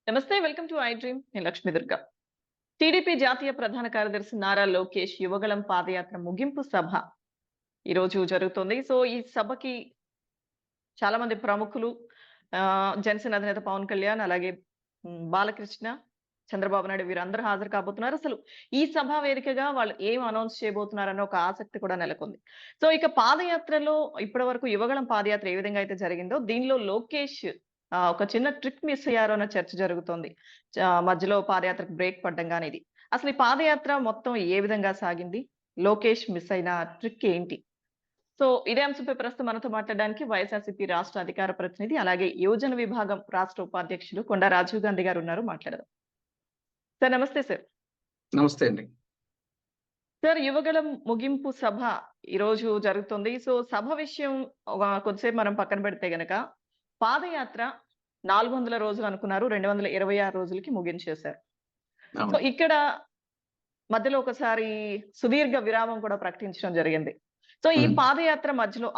నమస్తే. Welcome to I dream. నేను Lakshmi Durga. TDP జాతీయ ప్రధాన కార్యదర్శి నారా లోకేష్ యువగళం పాదయాత్ర ముగింపు సభ ఈరోజు జరుగుతుంది. సో, ఈ సభకి చాలా మంది ప్రముఖులు జనసేన అధినేత పవన్ కళ్యాణ్, అలాగే బాలకృష్ణ, చంద్రబాబు నాయుడు వీరందరూ హాజరు కాబోతున్నారు. అసలు ఈ సభా వేదికగా వాళ్ళు ఏం అనౌన్స్ చేయబోతున్నారన్న ఒక ఆసక్తి కూడా నెలకొంది. సో, ఇక పాదయాత్రలో ఇప్పటివరకు యువగళం పాదయాత్ర ఏ విధంగా అయితే జరిగిందో, దీనిలో లోకేష్ ఒక చిన్న ట్రిక్ మిస్ అయ్యారు అన్న చర్చ జరుగుతోంది. మధ్యలో పాదయాత్రకు బ్రేక్ పడ్డం గాని ఇది. అసలు ఈ పాదయాత్ర మొత్తం ఏ విధంగా సాగింది? లోకేష్ మిస్ అయిన ట్రిక్ ఏంటి? సో, ఇదే అంశంపై ప్రస్తుతం మనతో మాట్లాడడానికి వైఎస్ఆర్‌సీపీ రాష్ట్ర అధికార ప్రతినిధి, అలాగే యువజన విభాగం రాష్ట్ర ఉపాధ్యక్షులు కొండా రాజీవ్ గాంధీ గారు ఉన్నారు. మాట్లాడదాం. సార్ నమస్తే సార్. నమస్తే అండి. సార్, యువగళం ముగింపు సభ ఈరోజు జరుగుతుంది. సో, సభ విషయం కొద్దిసేపు మనం పక్కన పెడితే గనక, పాదయాత్ర 400 రోజులు అనుకున్నారు. 226 రోజులకి ముగించేశారు. సో, ఇక్కడ మధ్యలో ఒకసారి సుదీర్ఘ విరామం కూడా ప్రకటించడం జరిగింది. సో, ఈ పాదయాత్ర మధ్యలో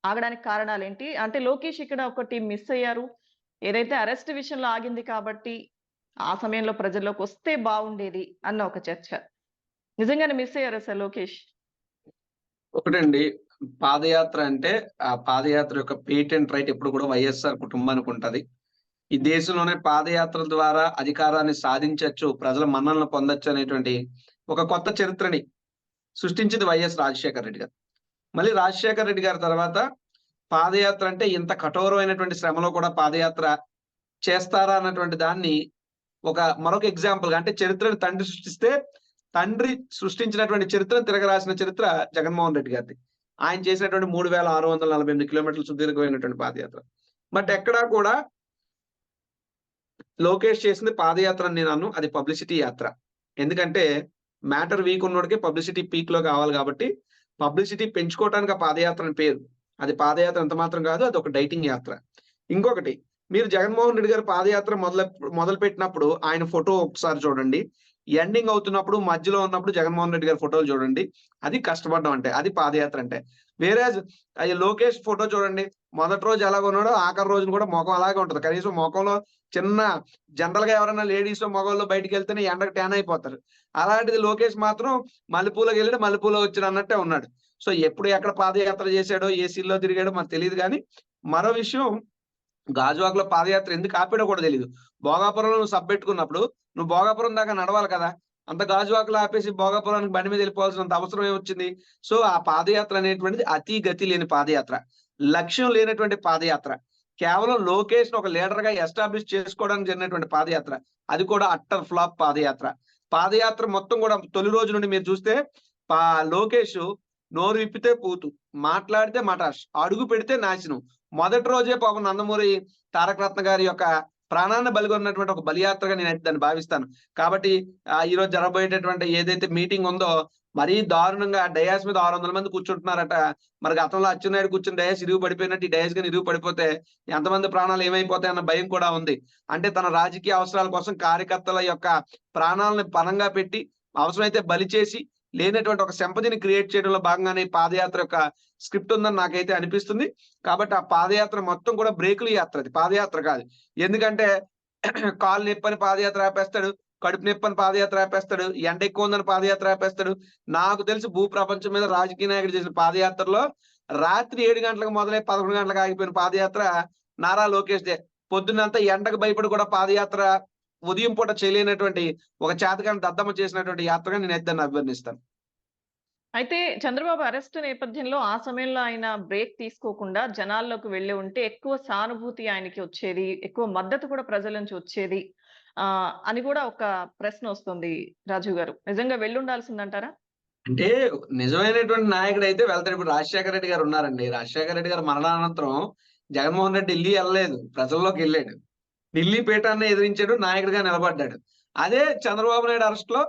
ఆగడానికి కారణాలేంటి? అంటే లోకేష్ ఇక్కడ ఒకటి మిస్ అయ్యారు. ఏదైతే అరెస్ట్ విషయంలో ఆగింది కాబట్టి, ఆ సమయంలో ప్రజల్లోకొస్తే బావుండేది అన్న ఒక చర్చ. నిజంగానే మిస్ అయ్యారా సార్ లోకేష్? ఒకటండి, పాదయాత్ర అంటే ఆ పాదయాత్ర యొక్క పేటెంట్ రైట్ ఎప్పుడు కూడా వైఎస్ఆర్ కుటుంబానికి ఉంటది. ఈ దేశంలోనే పాదయాత్రల ద్వారా అధికారాన్ని సాధించొచ్చు, ప్రజల మన్ననలు పొందొచ్చు అనేటువంటి ఒక కొత్త చరిత్రని సృష్టించింది వైఎస్ రాజశేఖర రెడ్డి గారు. మళ్ళీ రాజశేఖర రెడ్డి గారి తర్వాత పాదయాత్ర అంటే ఇంత కఠోరమైనటువంటి శ్రమలో కూడా పాదయాత్ర చేస్తారా అన్నటువంటి దాన్ని మరొక ఎగ్జాంపుల్ గా, అంటే చరిత్రను తండ్రి సృష్టిస్తే తండ్రి సృష్టించినటువంటి చరిత్రను తిరగరాసిన చరిత్ర జగన్మోహన్ రెడ్డి గారిది. ఆయన చేసినటువంటి 3648 కిలోమీటర్ల సుదీర్ఘమైనటువంటి పాదయాత్ర. బట్ ఎక్కడా కూడా లోకేష్ చేసింది పాదయాత్ర అని నేను అది పబ్లిసిటీ యాత్ర. ఎందుకంటే మ్యాటర్ వీక్ ఉన్నోడికి పబ్లిసిటీ పీక్ లో కావాలి కాబట్టి, పబ్లిసిటీ పెంచుకోవడానికి ఆ పాదయాత్ర అని పేరు. అది పాదయాత్ర ఎంత మాత్రం కాదు, అది ఒక డైటింగ్ యాత్ర. ఇంకొకటి, మీరు జగన్మోహన్ రెడ్డి గారు పాదయాత్ర మొదలు పెట్టినప్పుడు ఆయన ఫోటో ఒకసారి చూడండి. ఎండింగ్ అవుతున్నప్పుడు, మధ్యలో ఉన్నప్పుడు జగన్మోహన్ రెడ్డి గారి ఫోటోలు చూడండి. అది కష్టపడడం అంటే, అది పాదయాత్ర అంటే. వేరే లోకేష్ ఫోటో చూడండి, మొదటి రోజు ఎలాగ ఉన్నాడో ఆఖరి రోజున కూడా ముఖం అలాగే ఉంటది. కనీసం ముఖంలో చిన్న జనరల్ గా ఎవరైనా లేడీస్ మగవాళ్ళు బయటికి వెళ్తేనే ఎండకు ట్యాన్ అయిపోతారు. అలాంటిది లోకేష్ మాత్రం మల్లెపూలోకి వెళ్ళాడు, మల్లెపూలో వచ్చాడు అన్నట్టే ఉన్నాడు. సో ఎప్పుడు ఎక్కడ పాదయాత్ర చేశాడో, ఏ సీల్లో తిరిగాడో మనకు తెలియదు. కానీ మరో విషయం, గాజువాకలో పాదయాత్ర ఎందుకు ఆపాడో కూడా తెలియదు. భోగాపురంలో నువ్వు సబ్ పెట్టుకున్నప్పుడు నువ్వు భోగాపురం దాకా నడవాలి కదా. అంత గాజువాకలో ఆపేసి భోగాపురానికి బండి మీద వెళ్ళిపోవాల్సినంత అవసరం ఏమొచ్చింది? సో ఆ పాదయాత్ర అనేటువంటిది అతి గతి లేని పాదయాత్ర, లక్ష్యం లేనటువంటి పాదయాత్ర, కేవలం లోకేష్ ఒక లీడర్ గా ఎస్టాబ్లిష్ చేసుకోవడానికి జరిగినటువంటి పాదయాత్ర. అది కూడా అట్టర్ ఫ్లాప్ పాదయాత్ర. పాదయాత్ర మొత్తం కూడా తొలి రోజు నుండి మీరు చూస్తే లోకేష్ నోరు విప్పితే పూతు, మాట్లాడితే మటాష్, అడుగు పెడితే నాశనం. మొదటి రోజే పాపం నందమూరి తారక రత్న గారి యొక్క ప్రాణాన్ని బలిగొన్నటువంటి ఒక బలియాత్రగా నేను దాన్ని భావిస్తాను. కాబట్టి ఈ రోజు జరగబోయేటటువంటి ఏదైతే మీటింగ్ ఉందో, మరీ దారుణంగా డయాస్ మీద 600 మంది కూర్చుంటున్నారట. మరి గతంలో అచ్చెన్నాయుడు కూర్చుని డయాస్ ఇరుగు పడిపోయినట్టు ఈ డయాస్ గాని ఇరుగు పడిపోతే ఎంతమంది ప్రాణాలు ఏమైపోతాయి అన్న భయం కూడా ఉంది. అంటే తన రాజకీయ అవసరాల కోసం కార్యకర్తల యొక్క ప్రాణాలను పణంగా పెట్టి, అవసరమైతే బలి చేసి, లేనటువంటి ఒక సింపతిని క్రియేట్ చేయడంలో భాగంగానే పాదయాత్ర యొక్క స్క్రిప్ట్ ఉందని నాకైతే అనిపిస్తుంది. కాబట్టి ఆ పాదయాత్ర మొత్తం కూడా బ్రేకుల యాత్ర, అది పాదయాత్ర కాదు. ఎందుకంటే కాలు నొప్పని పాదయాత్ర ఆపేస్తాడు, కడుపు నొప్పని పాదయాత్ర ఆపేస్తాడు, ఎండ ఎక్కువ ఉందని పాదయాత్ర ఆపేస్తాడు. నాకు తెలిసి భూ ప్రపంచం మీద రాజకీయ నాయకుడు చేసిన పాదయాత్రలో రాత్రి 7 గంటలకు మొదలై 11 గంటలకు ఆగిపోయిన పాదయాత్ర నారా లోకేష్ దే. పొద్దున్నంతా ఎండకు భయపడి కూడా పాదయాత్ర ఉదయం పూట చేయలేనటువంటి ఒక చేతకాని దద్దమ్మ చేసినటువంటి యాత్రగా నేను దాన్ని అభివర్ణిస్తాను. అయితే చంద్రబాబు అరెస్ట్ నేపథ్యంలో ఆ సమయంలో ఆయన బ్రేక్ తీసుకోకుండా జనాల్లోకి వెళ్ళి ఉంటే ఎక్కువ సానుభూతి ఆయనకి వచ్చేది, ఎక్కువ మద్దతు కూడా ప్రజల నుంచి వచ్చేది అని కూడా ఒక ప్రశ్న వస్తుంది రాజు గారు. నిజంగా వెళ్ళుండాల్సిందంటారా? అంటే నిజమైనటువంటి నాయకుడు అయితే వెళ్తాడు. ఇప్పుడు రాజశేఖర రెడ్డి గారు ఉన్నారండి. రాజశేఖర రెడ్డి గారు మరణానంతరం జగన్మోహన్ రెడ్డి ఢిల్లీ వెళ్ళలేదు, ప్రజల్లోకి వెళ్ళాడు. ఢిల్లీ పీఠాన్ని ఎదిరించాడు, నాయకుడిగా నిలబడ్డాడు. అదే చంద్రబాబు నాయుడు అరెస్ట్ లో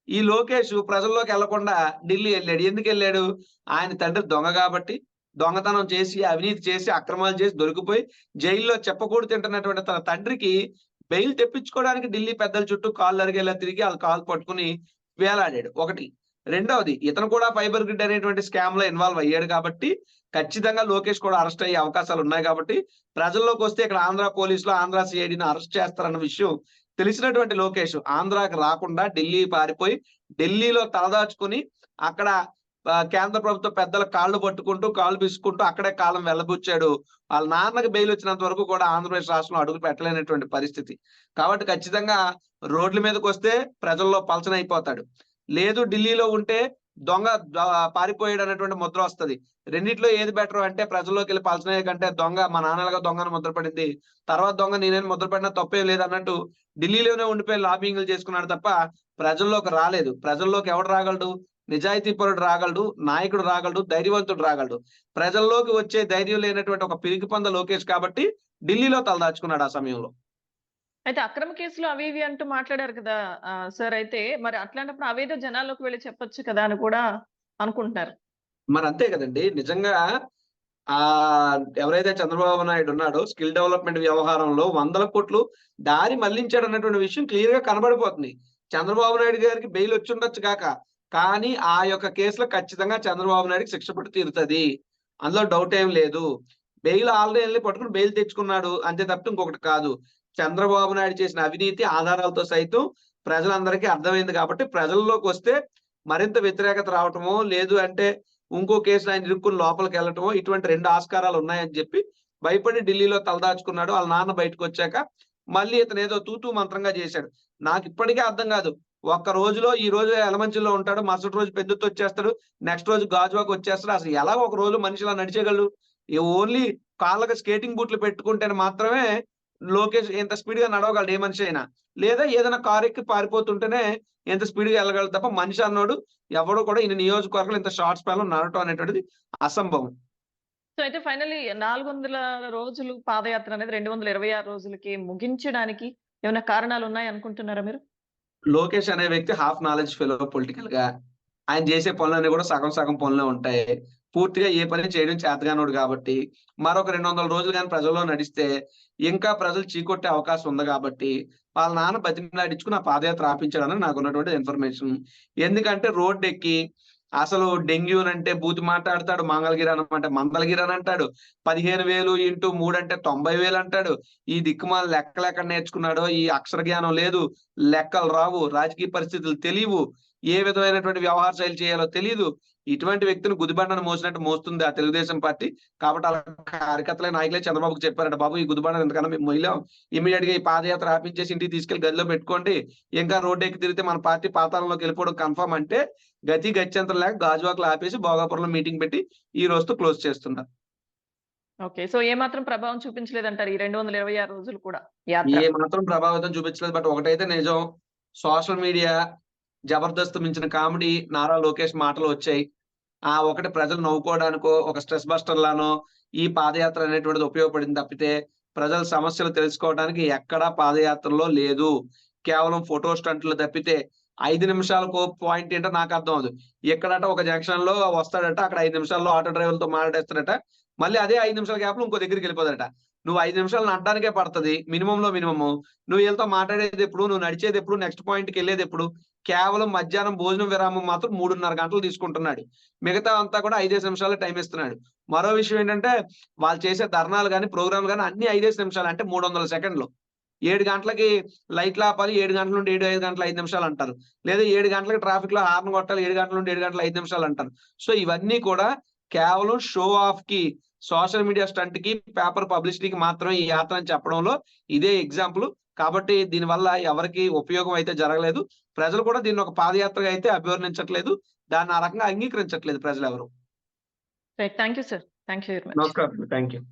ఈ లోకేష్ ప్రజల్లోకి వెళ్లకుండా ఢిల్లీ వెళ్ళాడు. ఎందుకు వెళ్ళాడు? ఆయన తండ్రి దొంగ కాబట్టి, దొంగతనం చేసి, అవినీతి చేసి, అక్రమాలు చేసి దొరికిపోయి జైల్లో చెప్పకూడదు తింటున్నటువంటి తన తండ్రికి బెయిల్ తెప్పించుకోవడానికి ఢిల్లీ పెద్దల చుట్టూ కాళ్ళు అరిగేలా తిరిగి వాళ్ళ కాలు పట్టుకుని వేలాడాడు. ఒకటి. రెండవది ఇతను కూడా ఫైబర్ గ్రిడ్ అనేటువంటి స్కామ్ లో ఇన్వాల్వ్ అయ్యాడు కాబట్టి ఖచ్చితంగా లోకేష్ కూడా అరెస్ట్ అయ్యే అవకాశాలు ఉన్నాయి కాబట్టి ప్రజల్లోకి వస్తే ఇక్కడ ఆంధ్ర పోలీసులు ఆంధ్ర సిఐడిని అరెస్ట్ చేస్తారన్న విషయం తెలిసినటువంటి లోకేష్ ఆంధ్రాకి రాకుండా ఢిల్లీ పారిపోయి ఢిల్లీలో తలదాచుకుని అక్కడ కేంద్ర ప్రభుత్వ పెద్దల కాళ్ళు పట్టుకుంటూ కాళ్ళు పిసుకుంటూ అక్కడే కాలం వెళ్ళబుచ్చాడు. వాళ్ళ నాన్నకి బెయిల్ వచ్చినంత వరకు కూడా ఆంధ్రప్రదేశ్ రాష్ట్రంలో అడుగు పెట్టలేనటువంటి పరిస్థితి. కాబట్టి ఖచ్చితంగా రోడ్ల మీదకి వస్తే ప్రజల్లో పలచనైపోతాడు. లేదు ఢిల్లీలో ఉంటే దొంగ పారిపోయాడు అనేటువంటి ముద్ర వస్తది. రెండిట్లో ఏది బెటర్ అంటే ప్రజల్లోకి వెళ్ళి పలచనయ్యే కంటే దొంగ మా నాన్నలుగా దొంగను ముద్రపడింది, తర్వాత దొంగ నేనేం ముద్రపడినా తప్పేం లేదు అన్నట్టు ఢిల్లీలోనే ఉండిపోయి లాబింగ్లు చేసుకున్నాడు తప్ప ప్రజల్లోకి రాలేదు. ప్రజల్లోకి ఎవడు రాగలడు? నిజాయితీ పరుడు రాగలడు, నాయకుడు రాగలడు, ధైర్యవంతుడు రాగలడు. ప్రజల్లోకి వచ్చే ధైర్యం లేనటువంటి ఒక పిరికి పంద లోకేష్ కాబట్టి ఢిల్లీలో తలదాచుకున్నాడు ఆ సమయంలో. అయితే అక్రమ కేసులు అవి ఇవి అంటూ మాట్లాడారు కదా సార్. అయితే మరి అట్లాంటప్పుడు అవేదో జనాల్లోకి వెళ్ళి చెప్పొచ్చు కదా అని కూడా అనుకుంటున్నారు. మరి అంతే కదండి. నిజంగా ఎవరైతే చంద్రబాబు నాయుడు ఉన్నాడో స్కిల్ డెవలప్మెంట్ వ్యవహారంలో 100 కోట్లు దారి మళ్లించాడు అన్నటువంటి విషయం క్లియర్ గా కనబడిపోతుంది. చంద్రబాబు నాయుడు గారికి బెయిల్ వచ్చి ఉండొచ్చు కాక, కానీ ఆ యొక్క కేసులో ఖచ్చితంగా చంద్రబాబు నాయుడుకి శిక్ష పడి తీరుతుంది. అందులో డౌట్ ఏం లేదు. బెయిల్ ఆల్రెడీ వెళ్ళి పట్టుకుని బెయిల్ తెచ్చుకున్నాడు అంతే తప్ప ఇంకొకటి కాదు. చంద్రబాబు నాయుడు చేసిన అవినీతి ఆధారాలతో సైతం ప్రజలందరికీ అర్థమైంది కాబట్టి ప్రజల్లోకి వస్తే మరింత వ్యతిరేకత రావటమో లేదు అంటే ఇంకో కేసులో ఆయన ఇరుక్కుని లోపలికి వెళ్ళటమో ఇటువంటి 2 ఆస్కారాలు ఉన్నాయని చెప్పి భయపడి ఢిల్లీలో తలదాచుకున్నాడు. వాళ్ళ నాన్న బయటకు వచ్చాక మళ్ళీ ఇతను ఏదో తూతూ మంత్రంగా చేశాడు. నాకు ఇప్పటికే అర్థం కాదు. ఒక్క రోజులో ఈ రోజు ఎలమంచిలో ఉంటాడు, మరుసటి రోజు పెద్దొత్తు వచ్చేస్తాడు, నెక్స్ట్ రోజు గాజువాకు వచ్చేస్తాడు. అసలు ఎలా ఒక రోజు మనిషిలా నడిచేయగలడు? ఓన్లీ కాళ్ళకి స్కేటింగ్ బూట్లు పెట్టుకుంటేనే మాత్రమే లోకేష్ ఎంత స్పీడ్ గా నడవగలడు ఏ మనిషి అయినా. లేదా ఏదైనా కారు ఎక్కి పారిపోతుంటేనే ఎంత స్పీడ్ గా వెళ్ళగలడు తప్ప మనిషి అన్నాడు ఎవడో కూడా ఈ నియోజకవర్గంలో ఇంత షార్ట్ స్పాన్ లో నడవటం అనేటువంటిది అసంభవం. సో అయితే ఫైనల్లీ 400 రోజులు పాదయాత్ర అనేది 226 రోజులకి ముగించడానికి ఏమైనా కారణాలు ఉన్నాయి అనుకుంటున్నారా మీరు? లోకేష్ అనే వ్యక్తి హాఫ్ నాలెడ్జ్ ఫెలో పొలిటికల్ గా. ఆయన చేసే పనులన్నీ కూడా సగం సగం పనులే ఉంటాయి. పూర్తిగా ఏ పని చేయడం చేతగానోడు కాబట్టి మరొక 200 రోజులు కానీ ప్రజల్లో నడిస్తే ఇంకా ప్రజలు చీకొట్టే అవకాశం ఉంది కాబట్టి వాళ్ళ నాన్న బతిమలాడించుకుని ఆ పాదయాత్ర ఆపించాడని నాకు ఉన్నటువంటి ఇన్ఫర్మేషన్. ఎందుకంటే రోడ్డు ఎక్కి అసలు డెంగ్యూ అంటే బూతి మాట్లాడతాడు, మంగళగిరి అనమాట మందలగిరి అని అంటాడు, 15,000 ఇంటూ 3 అంటే 90,000 అంటాడు. ఈ దిక్కుమాల లెక్కలు ఎక్కడ నేర్చుకున్నాడో, ఈ అక్షర జ్ఞానం లేదు, లెక్కలు రావు, రాజకీయ పరిస్థితులు తెలియవు, ఏ విధమైనటువంటి వ్యవహార శైలి చేయాలో తెలియదు. ఇటువంటి వ్యక్తిని గుదిబండను మోసినట్టు మోస్తుంది ఆ తెలుగుదేశం పార్టీ. కాబట్టి అలా కార్యకర్తలే నాయకులే చంద్రబాబుకి చెప్పారంట, బాబు ఈ గుదిబండను ఎంతకన్నా మేము మొయ్యలేం, ఇమీడియట్ గా ఈ పాదయాత్ర ఆపించేసి ఇంటికి తీసుకెళ్లి గదిలో పెట్టుకోండి, ఇంకా రోడ్డు ఎక్కి తిరిగితే మన పార్టీ పాతాళంలోకి వెళ్ళిపోవడం కన్ఫర్మ్ అంటే గత్యంతరం లేక గాజువాకలు ఆపేసి భోగాపురంలో మీటింగ్ పెట్టి ఈ రోజుతో క్లోజ్ చేస్తున్నారు. ఓకే. సో ఏమాత్రం ప్రభావం చూపించలేదంటారు ఈ 226 రోజులు కూడా ఏ మాత్రం ప్రభావితం చూపించలేదు. బట్ ఒకటైతే నిజం, సోషల్ మీడియా జబర్దస్త్ మించిన కామెడీ నారా లోకేష్ మాటలు వచ్చాయి. ఆ ఒకటి ప్రజలు నవ్వుకోవడానికో ఒక స్ట్రెస్ బస్టర్ లానో ఈ పాదయాత్ర అనేటువంటిది ఉపయోగపడింది తప్పితే ప్రజల సమస్యలు తెలుసుకోవడానికి ఎక్కడా పాదయాత్రలో లేదు. కేవలం ఫోటో స్టంట్లు తప్పితే 5 నిమిషాలకు పాయింట్ ఏంటో నాకు అర్థం అవుతుంది. ఎక్కడట ఒక జంక్షన్ లో వస్తాడట, అక్కడ 5 నిమిషాల్లో ఆటో డ్రైవర్లతో మాట్లాడేస్తాడట, మళ్ళీ అదే 5 నిమిషాల గ్యాప్ లో ఇంకో దగ్గరికి వెళ్ళిపోదట. నువ్వు 5 నిమిషాలు నడడానికే పడుతుంది మినిమంలో మినిమము. నువ్వు వీళ్ళతో మాట్లాడేది ఎప్పుడు, నువ్వు నడిచేది ఎప్పుడు, నెక్స్ట్ పాయింట్కి వెళ్ళేది ఎప్పుడు? కేవలం మధ్యాహ్నం భోజనం విరామం మాత్రం 3.5 గంటలు తీసుకుంటున్నాడు. మిగతా అంతా కూడా 5 నిమిషాలు టైం ఇస్తున్నాడు. మరో విషయం ఏంటంటే వాళ్ళు చేసే ధర్నాలు కానీ ప్రోగ్రాంలు కానీ అన్ని 5 నిమిషాలు అంటే 300 సెకండ్లు. 7 గంటలకి లైట్లు ఆపాలి, 7 గంటల నుండి 7 గంటలు 5 నిమిషాలు అంటారు. లేదా 7 గంటలకి ట్రాఫిక్ లో హార్న్ కొట్టాలి, 7 గంటల నుండి 7 గంటలు 5 నిమిషాలు అంటారు. సో ఇవన్నీ కూడా కేవలం షో ఆఫ్ కి, సోషల్ మీడియా స్టంట్ కి, పేపర్ పబ్లిసిటీకి మాత్రమే ఈ యాత్ర అని చెప్పడంలో ఇదే ఎగ్జాంపుల్. కాబట్టి దీనివల్ల ఎవరికి ఉపయోగం అయితే జరగలేదు. ప్రజలు కూడా దీన్ని ఒక పాదయాత్రగా అయితే అభివర్ణించట్లేదు, దాన్ని ఆ రకంగా అంగీకరించట్లేదు ప్రజలు ఎవరు. Thank you sir. Thank you very much. నమస్కారం. Thank you.